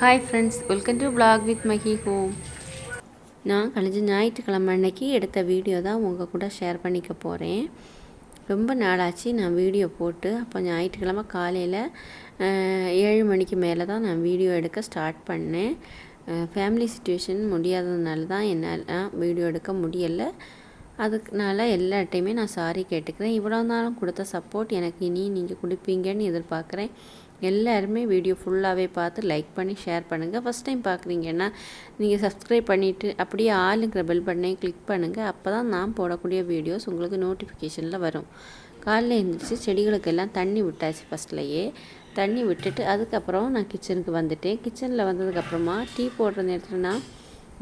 Hi friends, welcome to vlog with Mahi home. நான் கழிஞ்ச ஞாயிற்றுக்கிழமை அன்னைக்கு எடுத்த வீடியோ தான் உங்கள் கூட ஷேர் பண்ணிக்க போகிறேன். ரொம்ப நாளாச்சு நான் வீடியோ போட்டு. அப்போ ஞாயிற்றுக்கிழமை காலையில் 7 மணிக்கு மேலே தான் நான் வீடியோ எடுக்க ஸ்டார்ட் பண்ணேன். ஃபேமிலி சுச்சுவேஷன் முடியாததுனால தான் என்னால் வீடியோ எடுக்க முடியலை. அதுக்குனால எல்லாட்டையுமே நான் சாரி கேட்டுக்கிறேன். இவ்வளோ நாளும் கொடுத்த சப்போர்ட் எனக்கு இனி நீங்கள் கொடுப்பீங்கன்னு எதிர்பார்க்குறேன். எல்லாருமே வீடியோ ஃபுல்லாகவே பார்த்து லைக் பண்ணி ஷேர் பண்ணுங்கள். ஃபஸ்ட் டைம் பார்க்குறீங்கன்னா நீங்கள் சப்ஸ்கிரைப் பண்ணிவிட்டு அப்படியே ஆளுங்கிற பெல் பட்டனையும் கிளிக் பண்ணுங்கள். அப்போ தான் நான் போடக்கூடிய வீடியோஸ் உங்களுக்கு நோட்டிஃபிகேஷனில் வரும். காலையில் எழுந்திரிச்சு செடிகளுக்கெல்லாம் தண்ணி விட்டாச்சு. ஃபஸ்ட்லையே தண்ணி விட்டுட்டு அதுக்கப்புறம் நான் கிச்சனுக்கு வந்துட்டேன். கிச்சனில் வந்ததுக்கப்புறமா டீ போடுற நேரத்தில் நான்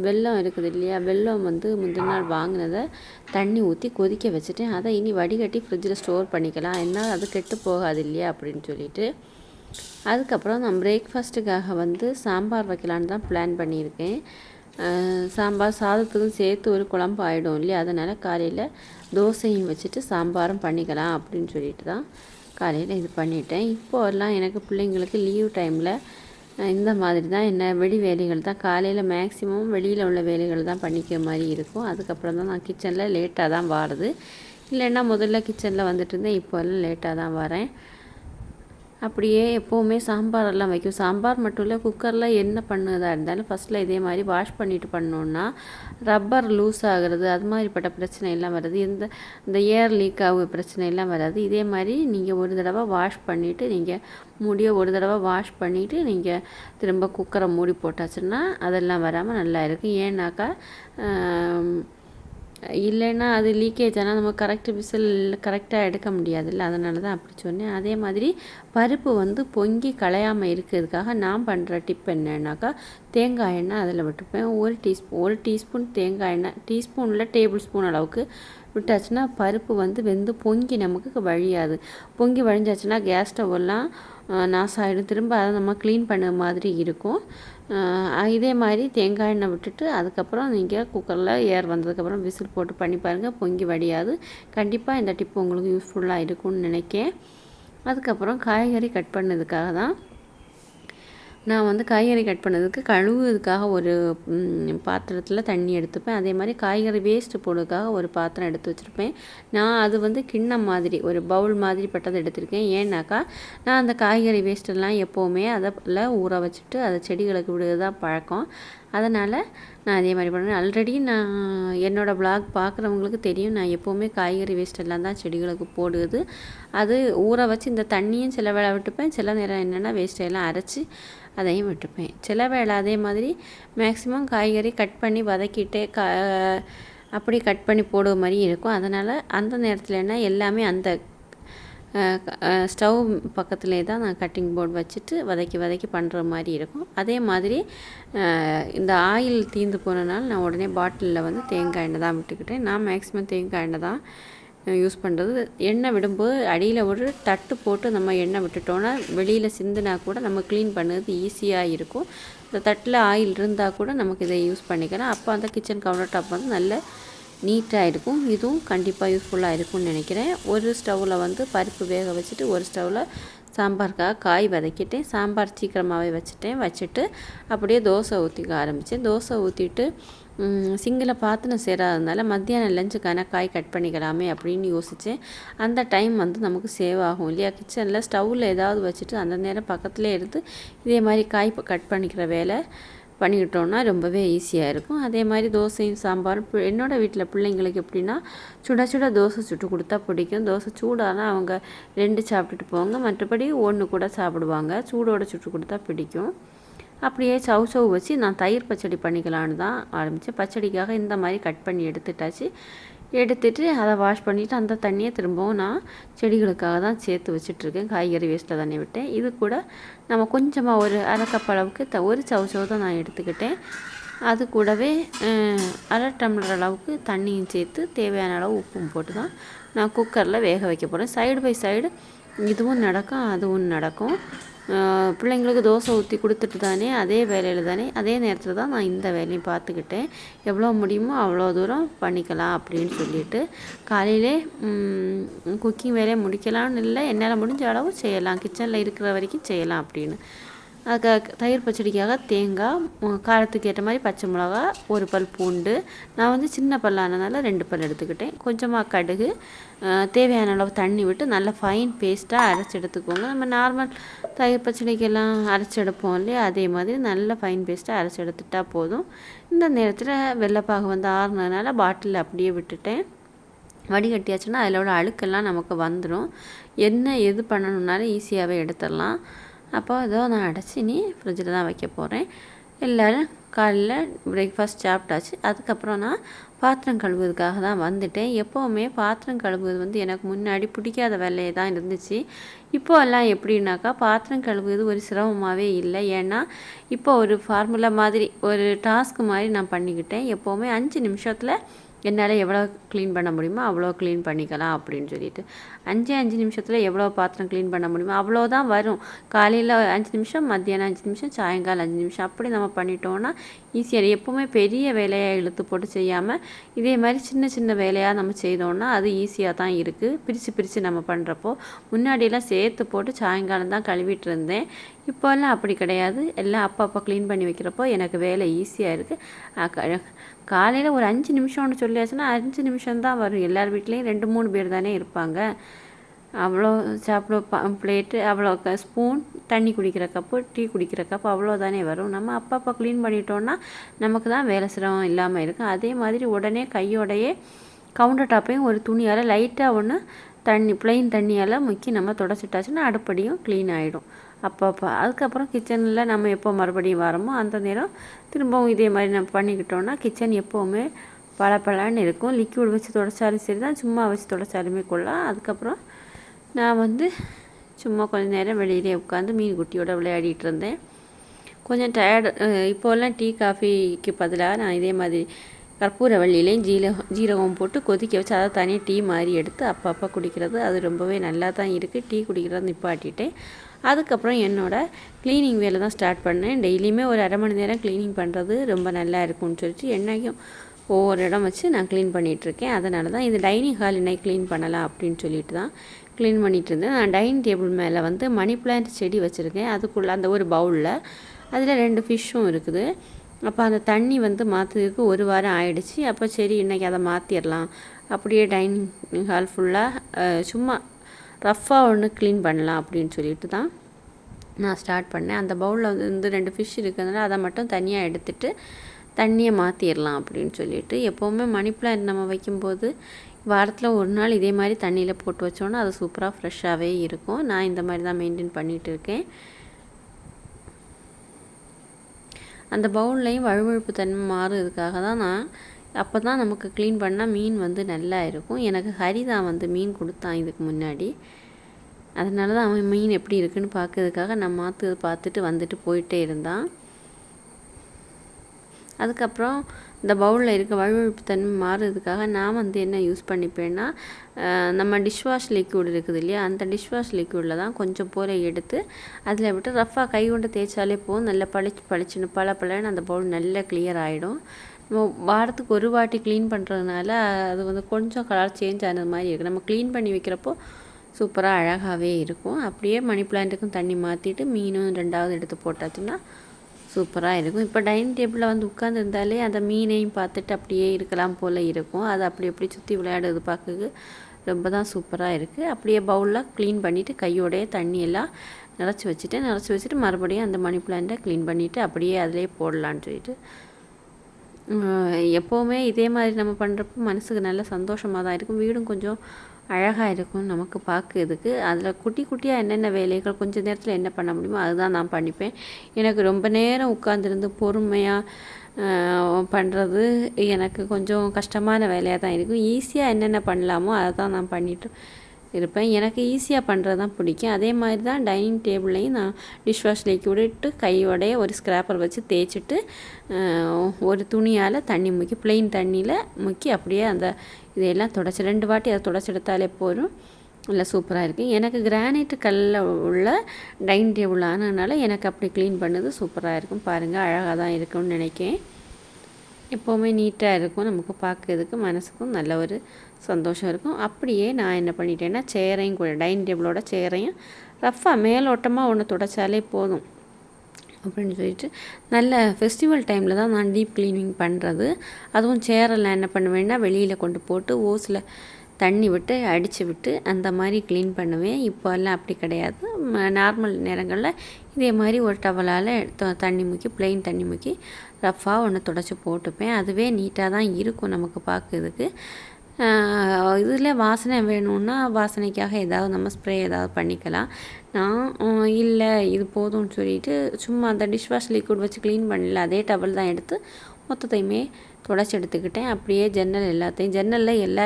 வெல்லம் இருக்குது இல்லையா, வெல்லம் முந்தின நாள் வாங்கினதை தண்ணி ஊற்றி கொதிக்க வச்சுட்டேன். அதை இனி வடிகட்டி ஃப்ரிட்ஜில் ஸ்டோர் பண்ணிக்கலாம், என்ன அது கெட்டு போகாது இல்லையா அப்படின்னு சொல்லிட்டு. அதுக்கப்புறம் நான் பிரேக்ஃபாஸ்ட்டுக்காக சாம்பார் வைக்கலான்னு தான் பிளான் பண்ணியிருக்கேன். சாம்பார் சாதத்துக்கும் சேர்த்து ஒரு குழம்பு ஆகிடும் இல்லையா, அதனால் காலையில் தோசையும் வச்சுட்டு சாம்பாரும் பண்ணிக்கலாம் அப்படின்னு சொல்லிட்டு தான் காலையில் இது பண்ணிட்டேன். இப்போல்லாம் எனக்கு பிள்ளைங்களுக்கு லீவ் டைமில் இந்த மாதிரி தான் வெளி வேலைகள் தான் காலையில் மேக்ஸிமம் வெளியில் உள்ள வேலைகள் தான் பண்ணிக்கிற மாதிரி இருக்கும். அதுக்கப்புறம் தான் நான் கிச்சனில் லேட்டாக தான் வாருது. இல்லைன்னா முதல்ல கிச்சனில் வந்துட்டு இருந்தேன், இப்போல்லாம் லேட்டாக தான் வரேன். அப்படியே எப்போவுமே சாம்பாரெல்லாம் வைக்கும். சாம்பார் மட்டும் இல்லை, குக்கரில் என்ன பண்ணுறதா இருந்தாலும் ஃபஸ்ட்டில் இதே மாதிரி வாஷ் பண்ணிவிட்டு பண்ணோன்னா ரப்பர் லூஸ் ஆகிறது அது மாதிரிப்பட்ட பிரச்சனை எல்லாம் வருது. இந்த ஏர் லீக் ஆகிற பிரச்சனை எல்லாம் வராது. இதே மாதிரி நீங்கள் ஒரு தடவை வாஷ் பண்ணிவிட்டு ஒரு தடவை வாஷ் பண்ணிவிட்டு நீங்கள் திரும்ப குக்கரை மூடி போட்டாச்சுன்னா அதெல்லாம் வராமல் நல்லா இருக்கும். ஏன்னாக்கா இல்லைன்னா அது லீக்கேஜ் ஆனால் நம்ம விசில் கரெக்டாக எடுக்க முடியாதுல்ல, அதனால தான் அப்படி சொன்னேன். அதே மாதிரி பருப்பு பொங்கி களையாமல் இருக்கிறதுக்காக நான் பண்ணுற டிப் என்னன்னாக்கா தேங்காய் எண்ணெய் அதில் விட்டுப்பேன். ஒரு டீஸ்பூன் தேங்காய் எண்ணெய், டீஸ்பூனில் டேபிள் ஸ்பூன் அளவுக்கு விட்டாச்சுன்னா பருப்பு வெந்து பொங்கி நமக்கு வழியாது. பொங்கி வழிஞ்சாச்சுன்னா கேஸ் ஸ்டவ்வெல்லாம் நாசாயிடும். திரும்ப அதை நம்ம க்ளீன் பண்ண மாதிரி இருக்கும். இதே மாதிரி தேங்காய் எண்ணெய் விட்டுட்டு அதுக்கப்புறம் நீங்கள் குக்கரில் ஏர் வந்ததுக்கப்புறம் விசில் போட்டு பண்ணி பாருங்கள், பொங்கி வடியாது. கண்டிப்பாக இந்த டிப் உங்களுக்கு யூஸ்ஃபுல்லாக இருக்கும்னு நினைக்கிறேன். அதுக்கப்புறம் காய்கறி கட் பண்ணதுக்காக தான் நான் காய்கறி கட் பண்ணதுக்கு கழுவுறதுக்காக ஒரு பாத்திரத்தில் தண்ணி எடுத்துப்பேன். அதே மாதிரி காய்கறி வேஸ்ட்டு போடுறதுக்காக ஒரு பாத்திரம் எடுத்து வச்சுருப்பேன். நான் அது கிண்ணம் மாதிரி ஒரு பவுல் மாதிரி பட்டதை எடுத்திருக்கேன். ஏன்னாக்கா நான் அந்த காய்கறி வேஸ்ட்டெல்லாம் எப்போவுமே அதில் ஊற வச்சுட்டு அதை செடிகளுக்கு விடுறது தான் பழக்கம். அதனால் நான் அதே மாதிரி பண்ணுறேன். ஆல்ரெடி நான் என்னோடய vlog பார்க்குறவங்களுக்கு தெரியும், நான் எப்போவுமே காய்கறி வேஸ்ட் எல்லாம் தான் செடிகளுக்கு போடுவது. அது ஊற வச்சு இந்த தண்ணியும் சில வேளை விட்டுப்பேன், சில நேரம் என்னென்னா வேஸ்ட்டையெல்லாம் அரைச்சி அதையும் விட்டுப்பேன். சில வேளை அதே மாதிரி மேக்ஸிமம் காய்கறி கட் பண்ணி வதக்கிட்டே அப்படி கட் பண்ணி போடுற மாதிரி இருக்கும். அதனால் அந்த நேரத்தில் என்ன எல்லாமே அந்த ஸ்டவ் பக்கத்துலேயே தான் நான் கட்டிங் போர்டு வச்சுட்டு வதக்கி பண்ணுற மாதிரி இருக்கும். அதே மாதிரி இந்த ஆயில் தீர்ந்து போனனால நான் உடனே பாட்டிலில் தேங்காய் எண்ணெய் தான் விட்டுக்கிட்டேன். நான் மேக்ஸிமம் தேங்காய் எண்ணெய் தான் யூஸ் பண்ணுறது. எண்ணெய் விடும்போது அடியில் ஒரு தட்டு போட்டு நம்ம எண்ணெய் விட்டுட்டோன்னா வெளியில் சிந்தினா கூட நம்ம க்ளீன் பண்ணுறது ஈஸியாக இருக்கும். இந்த தட்டில் ஆயில் இருந்தால் கூட நமக்கு இதை யூஸ் பண்ணிக்கலாம். அப்போ அந்த கிச்சன் கவுண்டர் டாப் நல்ல நீட்டாக இருக்கும். இதுவும் கண்டிப்பாக யூஸ்ஃபுல்லாக இருக்கும்னு நினைக்கிறேன். ஒரு ஸ்டவ்வில் பருப்பு வேக வச்சுட்டு ஒரு ஸ்டவ்வில் சாம்பாருக்காக காய் வதக்கிட்டேன். சாம்பார் சீக்கிரமாகவே வச்சுட்டு அப்படியே தோசை ஊற்றிக்க ஆரம்பித்தேன். தோசை ஊற்றிட்டு சிங்கில் பாத்திரம் சேராததுனால மத்தியானம் லஞ்சுக்கான காய் கட் பண்ணிக்கலாமே அப்படின்னு யோசித்தேன். அந்த டைம் நமக்கு சேவ் ஆகும் இல்லையா. கிச்சனில் ஸ்டவ்வில் ஏதாவது வச்சுட்டு அந்த நேரம் பக்கத்துலேயே எடுத்து இதே மாதிரி காய் கட் பண்ணிக்கிற வேலை பண்ணிக்கிட்டோன்னா ரொம்பவே ஈஸியாக இருக்கும். அதே மாதிரி தோசையும் சாம்பாரும் என்னோடய வீட்டில் பிள்ளைங்களுக்கு எப்படின்னா சுட தோசை சுட்டு கொடுத்தா பிடிக்கும். தோசை சூடானா அவங்க 2 சாப்பிட்டுட்டு போவாங்க, மற்றபடி 1 கூட சாப்பிடுவாங்க. சூடோடு சுட்டு கொடுத்தா பிடிக்கும். அப்படியே சவு வச்சு நான் தயிர் பச்சடி பண்ணிக்கலான்னு தான் ஆரம்பித்தேன். பச்சடிக்காக இந்த மாதிரி கட் பண்ணி எடுத்துட்டு அதை வாஷ் பண்ணிவிட்டு அந்த தண்ணியை திரும்பவும் நான் செடிகளுக்காக தான் சேர்த்து வச்சிட்ருக்கேன். காய்கறி வேஸ்ட்டில் தண்ணி விட்டேன். இது கூட நம்ம கொஞ்சமாக ஒரு அரை கப் அளவுக்கு ஒரு சவு தான் நான் எடுத்துக்கிட்டேன். அது கூடவே அரை டம்ளர் அளவுக்கு தண்ணியும் சேர்த்து தேவையான அளவு உப்பும் போட்டு தான் நான் குக்கரில் வேக வைக்க போகிறேன். சைடு பை சைடு இதுவும் நடக்கும் அதுவும் நடக்கும். பிள்ளைங்களுக்கு தோசை ஊற்றி கொடுத்துட்டு தானே அதே வேலையில் தானே அதே நேரத்தில் தான் நான் இந்த வேலையும் பார்த்துக்கிட்டேன். எவ்வளோ முடியுமோ அவ்வளோ தூரம் பண்ணிக்கலாம் அப்படின்னு சொல்லிட்டு காலையிலே குக்கிங் வேலையை முடிக்கலாம்னு இல்லை, என்னால் முடிஞ்ச அளவு செய்யலாம், கிச்சனில் இருக்கிற வரைக்கும் செய்யலாம் அப்படின்னு அதுக்காக தயிர் பச்சடிக்காக தேங்காய், காரத்துக்கு ஏற்ற மாதிரி பச்சை மிளகா, ஒரு பல் பூண்டு, நான் வந்து சின்ன பல்லானதுனால 2 பல் எடுத்துக்கிட்டேன், கொஞ்சமாக கடுகு, தேவையான அளவு தண்ணி விட்டு நல்லா ஃபைன் பேஸ்ட்டாக அரைச்சி எடுத்துக்கோங்க. நம்ம நார்மல் தயிர் பச்சடிக்கெல்லாம் அரைச்சி எடுப்போம் இல்லையா, அதே மாதிரி நல்ல ஃபைன் பேஸ்ட்டாக அரைச்சி எடுத்துட்டால் போதும். இந்த நேரத்தில் வெள்ளைப்பாகு வந்து ஆறுனதுனால பாட்டிலில் அப்படியே விட்டுட்டேன். வடிகட்டியாச்சுன்னா அதில் உள்ள அழுக்கெல்லாம் நமக்கு வந்துடும். என்ன எது பண்ணணுன்னாலும் ஈஸியாகவே எடுத்துடலாம். அப்போ இதோ நான் அடைச்சி இனி ஃப்ரிட்ஜில் தான் வைக்க போகிறேன். எல்லோரும் காலையில் பிரேக்ஃபாஸ்ட் சாப்பிட்டாச்சு. அதுக்கப்புறம் நான் பாத்திரம் கழுவுறதுக்காக தான் வந்துட்டேன். எப்போவுமே பாத்திரம் கழுவுவது வந்து எனக்கு முன்னாடி பிடிக்காத வேலையை தான் இருந்துச்சு. இப்போல்லாம் எப்படின்னாக்கா பாத்திரம் கழுவுவது ஒரு சிரமமாகவே இல்லை. ஏன்னா இப்போ ஒரு ஃபார்முலா மாதிரி ஒரு டாஸ்க் மாதிரி நான் பண்ணிக்கிட்டேன். எப்போவுமே 5 நிமிஷத்தில் என்னால் எவ்வளோ க்ளீன் பண்ண முடியுமோ அவ்வளோ க்ளீன் பண்ணிக்கலாம் அப்படின்னு சொல்லிட்டு 5 நிமிஷத்தில் எவ்வளோ பாத்திரம் க்ளீன் பண்ண முடியுமோ அவ்வளோ தான் வரும். காலையில் 5 நிமிஷம், மத்தியானம் 5 நிமிஷம், சாயங்காலம் 5 நிமிஷம், அப்படி நம்ம பண்ணிட்டோன்னா ஈஸியாக. எப்போவுமே பெரிய வேலையாக இழுத்து போட்டு செய்யாமல் இதே மாதிரி சின்ன சின்ன வேலையாக நம்ம செய்தோன்னா அது ஈஸியாக தான் இருக்குது. பிரித்து நம்ம பண்ணுறப்போ முன்னாடியெல்லாம் சேர்த்து போட்டு சாயங்காலம் தான் கழுவிட்டு இருந்தேன். இப்போல்லாம் அப்படி கிடையாது. எல்லாம் அப்பப்போ க்ளீன் பண்ணி வைக்கிறப்போ எனக்கு வேலை ஈஸியாக இருக்குது. காலையில் ஒரு 5 நிமிஷம்னு சொல்லியாச்சுன்னா 5 நிமிஷம் தான் வரும். எல்லார் வீட்லேயும் 2-3 பேர் தானே இருப்பாங்க. அவ்வளோ சாப்பிட பிளேட்டு, அவ்வளோ ஸ்பூன், தண்ணி குடிக்கிற கப்பு, டீ குடிக்கிற கப்பு அவ்வளோ தானே வரும். நம்ம அப்பப்போ க்ளீன் பண்ணிட்டோன்னா நமக்கு தான் வேலை சிரமம் இல்லாமல் இருக்கும். அதே மாதிரி உடனே கையோடையே கவுண்டர் டாப்பையும் ஒரு துணியால் லைட்டாக ஒன்று ப்ளெயின் தண்ணியால் முக்கி நம்ம தொடச்சிட்டாச்சுன்னா அடுப்படியும் க்ளீன் ஆகிடும் அப்பப்போ. அதுக்கப்புறம் கிச்சனில் நம்ம எப்போ மறுபடியும் வரோமோ அந்த நேரம் திரும்பவும் இதே மாதிரி நம்ம பண்ணிக்கிட்டோன்னா கிச்சன் எப்போவுமே பளபளன்னு இருக்கும். லிக்விட் வச்சு தொடச்சாலும் சரி தான், சும்மா வச்சு தொடச்சாலுமே கொள்ளலாம். அதுக்கப்புறம் நான் வந்து சும்மா கொஞ்சம் நேரம் வெளியிலே உட்காந்து மீன் குட்டியோட விளையாடிட்டு இருந்தேன். கொஞ்சம் டயர்டு. இப்போல்லாம் டீ காஃபிக்கு பதிலாக நான் இதே மாதிரி கற்பூரவள்ளியிலையும் ஜீரகம் போட்டு கொதிக்க வச்சு அதை தனியாக டீ மாதிரி எடுத்து அப்பப்போ குடிக்கிறது. அது ரொம்பவே நல்லா தான் இருக்குது. டீ குடிக்கிறத நிப்பாட்டிட்டேன். அதுக்கப்புறம் என்னோடய க்ளீனிங் வேலை தான் ஸ்டார்ட் பண்ணேன். டெய்லியுமே ஒரு 1/2 மணி நேரம் க்ளீனிங் பண்ணுறது ரொம்ப நல்லா இருக்கும்னு சொல்லிட்டு என்னைக்கும் ஒவ்வொரு இடம் வச்சு நான் க்ளீன் பண்ணிகிட்ருக்கேன். அதனால தான் இது டைனிங் ஹால் இன்னைக்கு க்ளீன் பண்ணலாம் அப்படின்னு சொல்லிட்டு தான் க்ளீன் பண்ணிகிட்டு இருந்தேன். நான் டைனிங் டேபிள் மேலே வந்து மணி பிளான்ட் செடி வச்சுருக்கேன். அதுக்குள்ளே அந்த ஒரு பவுலில் அதில் 2 ஃபிஷ்ஷும் இருக்குது. அப்போ அந்த தண்ணி வந்து மாற்றுறதுக்கு 1 வாரம் ஆயிடுச்சு. அப்போ சரி இன்றைக்கி அதை மாற்றிடலாம், அப்படியே டைனிங் ஹால் ஃபுல்லாக சும்மா ரஃப்பாக ஒன்று க்ளீன் பண்ணலாம் அப்படின்னு சொல்லிட்டு தான் நான் ஸ்டார்ட் பண்ணேன். அந்த பவுலில் வந்து 2 ஃபிஷ் இருக்கிறதுனால அதை மட்டும் தனியாக எடுத்துகிட்டு தண்ணியை மாற்றிடலாம் அப்படின்னு சொல்லிட்டு. எப்போவுமே மணி பிளான்ட் நம்ம வைக்கும்போது வாரத்தில் ஒரு நாள் இதே மாதிரி தண்ணியில் போட்டு வச்சோன்னா அது சூப்பராக ஃப்ரெஷ்ஷாகவே இருக்கும். நான் இந்த மாதிரி தான் மெயின்டைன் பண்ணிகிட்டு இருக்கேன். அந்த பவுல்லையும் வழுவழுப்பு தன்மை மாறுறதுக்காக தான் நான் அப்போ தான் நமக்கு க்ளீன் பண்ணால் மீன் வந்து நல்லா இருக்கும். எனக்கு ஹரி தான் வந்து மீன் கொடுத்தான் இதுக்கு முன்னாடி. அதனால தான் அவன் மீன் எப்படி இருக்குன்னு பார்க்கறதுக்காக நான் பார்த்துட்டு வந்துட்டு போயிட்டே இருந்தான். அதுக்கப்புறம் இந்த பவுலில் இருக்க வழுவழுப்பு தன்மை மாறுறதுக்காக நான் வந்து என்ன யூஸ் பண்ணிப்பேன்னா, நம்ம டிஷ்வாஷ் லிக்விட் இருக்குது இல்லையா, அந்த டிஷ்வாஷ் லிக்விடில் தான் கொஞ்சம் போல எடுத்து அதில் விட்டு ரஃப்பாக கை கொண்டு தேய்ச்சாலே போதும். நல்லா பளிச்சுன்னு பளபளன்னு அந்த பவுல் நல்லா கிளியர் ஆகிடும். வாரத்துக்கு ஒரு வாட்டி க்ளீன் பண்ணுறதுனால அது வந்து கொஞ்சம் கலர் சேஞ்ச் ஆனது மாதிரி இருக்குது. நம்ம க்ளீன் பண்ணி வைக்கிறப்போ சூப்பராக அழகாகவே இருக்கும். அப்படியே மணி பிளான்ட்டுக்கும் தண்ணி மாற்றிட்டு மீனும் 2வது எடுத்து போட்டாச்சுன்னா சூப்பராக இருக்கும். இப்போ டைனிங் டேபிளில் வந்து உட்காந்துருந்தாலே அந்த மீனையும் பார்த்துட்டு அப்படியே இருக்கலாம் போல் இருக்கும். அது அப்படி சுற்றி விளையாடுறது பார்க்க ரொம்ப தான் சூப்பராக இருக்குது. அப்படியே பவுலில் க்ளீன் பண்ணிவிட்டு கையோடையே தண்ணியெல்லாம் நிறச்சி வச்சுட்டு மறுபடியும் அந்த மணி பிளான்ட்டை க்ளீன் பண்ணிவிட்டு அப்படியே அதிலே போடலான்னு சொல்லிட்டு எப்போவுமே இதே மாதிரி நம்ம பண்ணுறப்போ மனசுக்கு நல்ல சந்தோஷமாக தான் இருக்கும். வீடும் கொஞ்சம் அழகாக இருக்கும் நமக்கு பார்க்குறதுக்கு. அதில் குட்டியாக என்னென்ன வேலைகள் கொஞ்சம் நேரத்தில் என்ன பண்ண முடியுமோ அதுதான் நான் பண்ணிப்பேன். எனக்கு ரொம்ப நேரம் உட்காந்துருந்து பொறுமையாக பண்ணுறது எனக்கு கொஞ்சம் கஷ்டமான வேலையாக தான் இருக்கும். ஈஸியாக என்னென்ன பண்ணலாமோ அதை தான் நான் பண்ணிட்டு இருப்பேன். எனக்கு ஈஸியாக பண்ணுறது தான் பிடிக்கும். அதே மாதிரி தான் டைனிங் டேபிள்லையும் நான் டிஷ்வாஷ் லிக்விட்டு கையோடைய ஒரு ஸ்க்ராப்பர் வச்சு தேய்ச்சிட்டு ஒரு துணியால் தண்ணி முக்கி ப்ளெயின் தண்ணியில் முக்கி அப்படியே அந்த இதையெல்லாம் தொடச்சி 2 வாட்டி அதை தொடச்செடுத்தாலே போதும். நல்லா சூப்பராக இருக்குது. எனக்கு கிரானைட்டு கல்லில் உள்ள டைனிங் டேபிள் ஆனதுனால எனக்கு அப்படி க்ளீன் பண்ணது சூப்பராக இருக்கும். பாருங்கள், அழகாக தான் இருக்கும்னு நினைக்கிறேன். எப்போவுமே நீட்டாக இருக்கும், நமக்கு பார்க்கறதுக்கு மனசுக்கும் நல்ல ஒரு சந்தோஷம் இருக்கும். அப்படியே நான் என்ன பண்ணிட்டேன்னா சேரையும் கூட டைனிங் டேபிளோட சேரையும் ரஃப்பாக மேலோட்டமாக ஒன்று துடைச்சாலே போதும். அப்படின்னு சொல்லிட்டு நல்ல ஃபெஸ்டிவல் டைமில் தான் நான் டீப் க்ளீனிங் பண்ணுறது. அதுவும் சேரெல்லாம் என்ன பண்ணுவேன்னா வெளியில் கொண்டு போட்டு ஓஸில் தண்ணி விட்டு அடித்து விட்டு அந்த மாதிரி க்ளீன் பண்ணுவேன். இப்போல்லாம் அப்படி கிடையாது. நார்மல் நேரங்களில் இதே மாதிரி ஒரு டவலால் தண்ணி முக்கி ப்ளெயின் தண்ணி முக்கி ரஃப்பாக ஒன்று துடைச்சி போட்டுப்பேன். அதுவே நீட்டாக தான் இருக்கும் நமக்கு பார்க்குறதுக்கு. இதில் வாசனை வேணும்னா வாசனைக்காக ஏதாவது நம்ம ஸ்ப்ரே ஏதாவது பண்ணிக்கலாம். நான் இல்லை இது போதும்னு சொல்லிட்டு சும்மா அந்த டிஷ்வாஷ் லிக்விட் வச்சு க்ளீன் பண்ணல அதே டவல் தான் எடுத்து மொத்தத்தையுமே துடைச்சி எடுத்துக்கிட்டேன். அப்படியே ஜன்னலில் எல்லா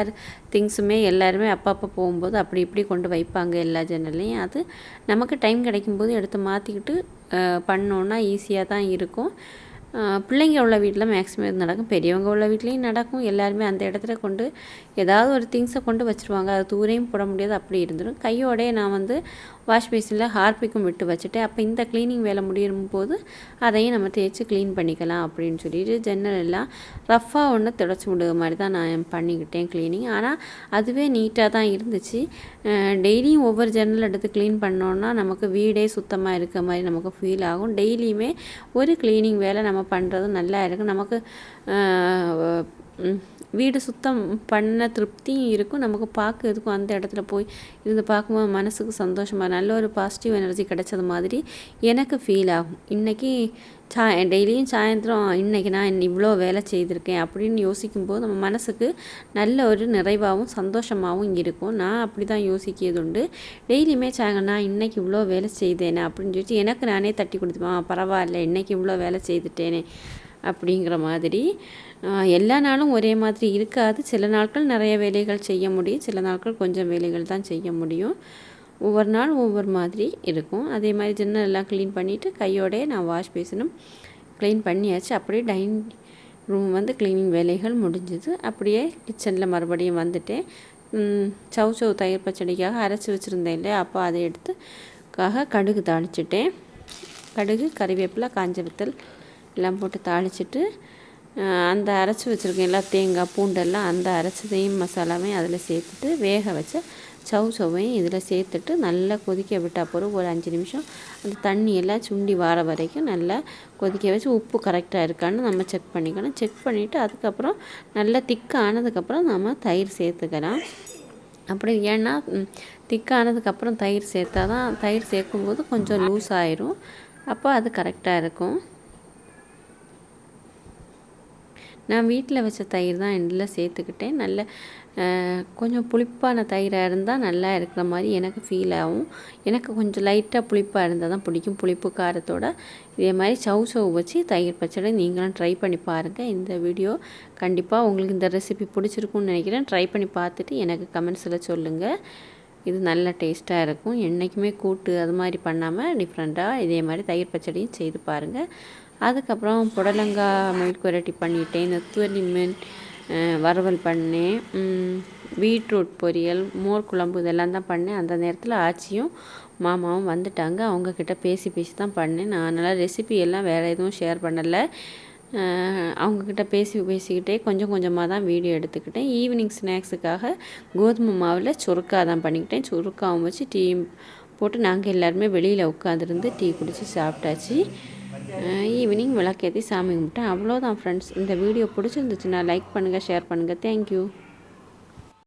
திங்ஸுமே எல்லாருமே அப்பப்போ போகும்போது அப்படி இப்படி கொண்டு வைப்பாங்க எல்லா ஜன்னல்லையும். அது நமக்கு டைம் கிடைக்கும்போது எடுத்து மாற்றிக்கிட்டு பண்ணோன்னா ஈஸியாக தான் இருக்கும். பிள்ளைங்க உள்ள வீட்டில் மேக்ஸிமம் இது நடக்கும், பெரியவங்க உள்ள வீட்லேயும் நடக்கும். எல்லாருமே அந்த இடத்துல கொண்டு ஏதாவது ஒரு திங்ஸை கொண்டு வச்சுருவாங்க, அது தூரையும் போட முடியாது, அப்படி இருந்துடும். கையோடே நான் வந்து வாஷ் பேசினில் ஹார்பிக்கும் விட்டு வச்சுட்டேன். அப்போ இந்த க்ளீனிங் வேலை முடியும் போது அதையும் நம்ம தேய்ச்சி க்ளீன் பண்ணிக்கலாம் அப்படின்னு சொல்லிட்டு ஜன்னல் எல்லாம் ரஃப்பாக ஒன்று துடைச்சி விடுற மாதிரி தான் நான் பண்ணிக்கிட்டேன் க்ளீனிங். ஆனால் அதுவே நீட்டாக தான் இருந்துச்சு. டெய்லியும் ஒவ்வொரு ஜன்னல் எடுத்து க்ளீன் பண்ணோன்னா நமக்கு வீடே சுத்தமாக இருக்க மாதிரி நமக்கு ஃபீல் ஆகும். டெய்லியுமே ஒரு க்ளீனிங் வேலை நம்ம பண்ணுறது நல்லா இருக்கும். நமக்கு வீடு சுத்தம் பண்ண திருப்தியும் இருக்கும், நமக்கு பார்க்கறதுக்கும் அந்த இடத்துல போய் இருந்து பார்க்கும்போது மனசுக்கு சந்தோஷமாக நல்ல ஒரு பாசிட்டிவ் எனர்ஜி கிடைச்சது மாதிரி எனக்கு ஃபீல் ஆகும். இன்றைக்கி டெய்லியும் சாயந்தரம் இன்றைக்கி நான் இவ்வளோ வேலை செய்திருக்கேன் அப்படின்னு யோசிக்கும்போது நம்ம மனசுக்கு நல்ல ஒரு நிறைவாகவும் சந்தோஷமாகவும் இருக்கும். நான் அப்படி தான் யோசிக்கிறது உண்டு. டெய்லியுமே நான் இன்றைக்கி இவ்வளோ வேலை செய்தேனே அப்படின்னு சொல்லிட்டு எனக்கு நானே தட்டி கொடுத்துப்பேன். பரவாயில்ல, இன்றைக்கி இவ்வளோ வேலை செய்துட்டேனே அப்படிங்கிற மாதிரி. எல்லா நாளும் ஒரே மாதிரி இருக்காது. சில நாட்கள் நிறைய வேலைகள் செய்ய முடியும், சில நாட்கள் கொஞ்சம் வேலைகள் தான் செய்ய முடியும். ஒவ்வொரு நாள் ஒவ்வொரு மாதிரி இருக்கும். அதே மாதிரி ஜன்னல் எல்லாம் க்ளீன் பண்ணிவிட்டு கையோடையே நான் வாஷ் பேசினும் க்ளீன் பண்ணியாச்சு. அப்படியே டைனிங் ரூம் வந்து க்ளீனிங் வேலைகள் முடிஞ்சுது. அப்படியே கிச்சனில் மறுபடியும் வந்துட்டேன். சவ் தயிர் பச்சடிக்காக அரைச்சி வச்சுருந்தேன் இல்லையா, அப்போ அதை எடுத்துக்காக கடுகு தாளிச்சிட்டேன். கடுகு, கறிவேப்பிலை, காஞ்ச வத்தல் எல்லாம் போட்டு தாளிச்சிட்டு அந்த அரைச்சி வச்சுருக்கேன் எல்லாம் தேங்காய் பூண்டெல்லாம் அந்த அரைச்சதையும் மசாலாவையும் அதில் சேர்த்துட்டு வேக வச்ச சவ்வையும் இதில் சேர்த்துட்டு நல்லா கொதிக்க விட்டால் போகிறோம். ஒரு 5 நிமிஷம் அந்த தண்ணியெல்லாம் சுண்டி வர வரைக்கும் நல்லா கொதிக்க வச்சு உப்பு கரெக்டாக இருக்கான்னு நம்ம செக் பண்ணிக்கணும். செக் பண்ணிவிட்டு அதுக்கப்புறம் நல்லா திக்கானதுக்கப்புறம் நம்ம தயிர் சேர்த்துக்கலாம். அப்படி ஏன்னா திக்கானதுக்கப்புறம் தயிர் சேர்த்தா தான் தயிர் சேர்க்கும்போது கொஞ்சம் லூஸ் ஆயிரும், அப்போ அது கரெக்டாக இருக்கும். நான் வீட்டில் வச்ச தயிர் தான் இதில் சேர்த்துக்கிட்டேன். நல்ல கொஞ்சம் புளிப்பான தயிராக இருந்தால் நல்லா இருக்கிற மாதிரி எனக்கு ஃபீல் ஆகும். எனக்கு கொஞ்சம் லைட்டாக புளிப்பாக இருந்தால் தான் பிடிக்கும், புளிப்பு காரத்தோட. இதே மாதிரி சவ் வச்சு தயிர் பச்சடி நீங்களும் ட்ரை பண்ணி பாருங்கள். இந்த வீடியோ கண்டிப்பாக உங்களுக்கு இந்த ரெசிபி பிடிச்சிருக்குன்னு நினைக்கிறேன். ட்ரை பண்ணி பார்த்துட்டு எனக்கு கமெண்ட்ஸில் சொல்லுங்கள். இது நல்ல டேஸ்ட்டாக இருக்கும். என்றைக்குமே கூட்டு அது மாதிரி பண்ணாமல் டிஃப்ரெண்ட்டாக இதே மாதிரி தயிர் பச்சடியும் செய்து பாருங்கள். அதுக்கப்புறம் புடலங்காய் மில்க் வெரைட்டி பண்ணிட்டேன், நெத்துவலி மீன் வறுவல் பண்ணேன், பீட்ரூட் பொரியல், மோர் குழம்பு இதெல்லாம் தான் பண்ணேன். அந்த நேரத்தில் ஆச்சியும் மாமாவும் வந்துட்டாங்க. அவங்கக்கிட்ட பேசி தான் பண்ணேன். நான் அதனால் ரெசிபி எல்லாம் வேறு எதுவும் ஷேர் பண்ணலை. அவங்கக்கிட்ட பேசிக்கிட்டே கொஞ்சம் கொஞ்சமாக தான் வீடியோ எடுத்துக்கிட்டேன். ஈவினிங் ஸ்நாக்ஸுக்காக கோதுமை மாவில் சுருக்கா தான் பண்ணிக்கிட்டேன். சுருக்காவும் வச்சு டீ போட்டு நாங்கள் எல்லாருமே வெளியில் உட்காந்துருந்து டீ குடித்து சாப்பிட்டாச்சு. ஈவினிங் விளக்கேற்றி சாமி கும்பிட்டேன். அவ்வளோதான் ஃப்ரெண்ட்ஸ். இந்த வீடியோ பிடிச்சிருந்துச்சுன்னா லைக் பண்ணுங்கள், ஷேர் பண்ணுங்கள். தேங்க்யூ.